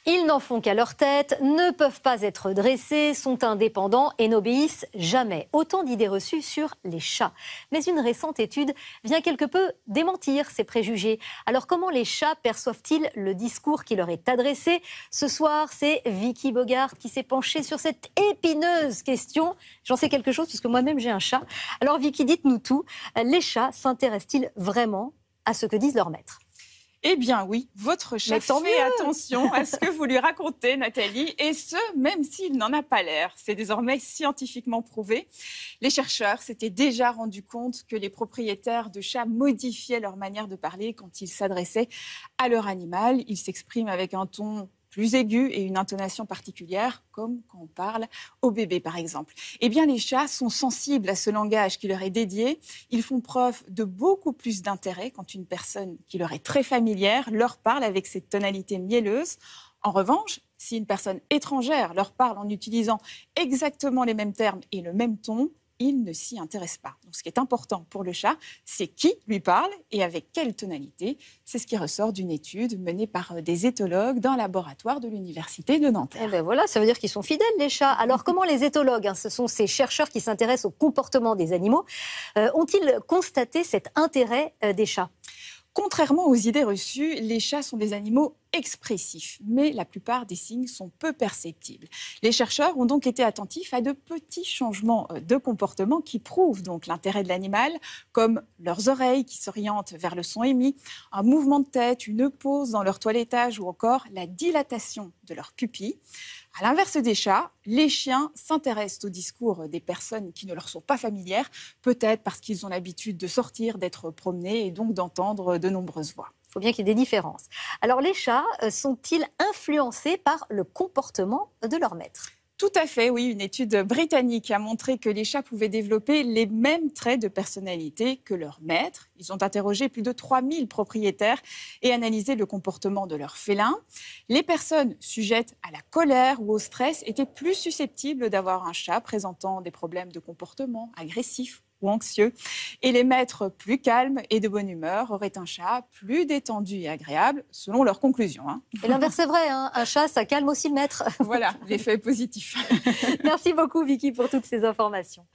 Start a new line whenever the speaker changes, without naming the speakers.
Ils n'en font qu'à leur tête, ne peuvent pas être dressés, sont indépendants et n'obéissent jamais. Autant d'idées reçues sur les chats. Mais une récente étude vient quelque peu démentir ces préjugés. Alors comment les chats perçoivent-ils le discours qui leur est adressé? Ce soir, c'est Vicky Bogart qui s'est penchée sur cette épineuse question. J'en sais quelque chose puisque moi-même j'ai un chat. Alors Vicky, dites-nous tout. Les chats s'intéressent-ils vraiment à ce que disent leurs maîtres?
Eh bien oui, votre chat fait attention à ce que vous lui racontez, Nathalie, et ce, même s'il n'en a pas l'air. C'est désormais scientifiquement prouvé. Les chercheurs s'étaient déjà rendus compte que les propriétaires de chats modifiaient leur manière de parler quand ils s'adressaient à leur animal. Ils s'expriment avec un ton plus aigu et une intonation particulière, comme quand on parle au bébé, par exemple. Eh bien, les chats sont sensibles à ce langage qui leur est dédié. Ils font preuve de beaucoup plus d'intérêt quand une personne qui leur est très familière leur parle avec cette tonalité mielleuse. En revanche, si une personne étrangère leur parle en utilisant exactement les mêmes termes et le même ton, il ne s'y intéresse pas. Donc, ce qui est important pour le chat, c'est qui lui parle et avec quelle tonalité. C'est ce qui ressort d'une étude menée par des éthologues dans un laboratoire de l'université de Nanterre.
Eh ben voilà, ça veut dire qu'ils sont fidèles, les chats. Alors comment les éthologues, ce sont ces chercheurs qui s'intéressent au comportement des animaux, ont-ils constaté cet intérêt des chats?
Contrairement aux idées reçues, les chats sont des animaux expressifs, mais la plupart des signes sont peu perceptibles. Les chercheurs ont donc été attentifs à de petits changements de comportement qui prouvent donc l'intérêt de l'animal, comme leurs oreilles qui s'orientent vers le son émis, un mouvement de tête, une pause dans leur toilettage ou encore la dilatation de leurs pupilles. À l'inverse des chats, les chiens s'intéressent au discours des personnes qui ne leur sont pas familières, peut-être parce qu'ils ont l'habitude de sortir, d'être promenés et donc d'entendre de nombreuses voix.
Il faut bien qu'il y ait des différences. Alors les chats sont-ils influencés par le comportement de leur maître?
Tout à fait, oui. Une étude britannique a montré que les chats pouvaient développer les mêmes traits de personnalité que leurs maîtres. Ils ont interrogé plus de 3000 propriétaires et analysé le comportement de leurs félins. Les personnes sujettes à la colère ou au stress étaient plus susceptibles d'avoir un chat présentant des problèmes de comportement agressif ou anxieux. Et les maîtres plus calmes et de bonne humeur auraient un chat plus détendu et agréable, selon leurs conclusions.
Et l'inverse est vrai, un chat, ça calme aussi le maître.
Voilà, l'effet est positif.
Merci beaucoup, Vicky, pour toutes ces informations.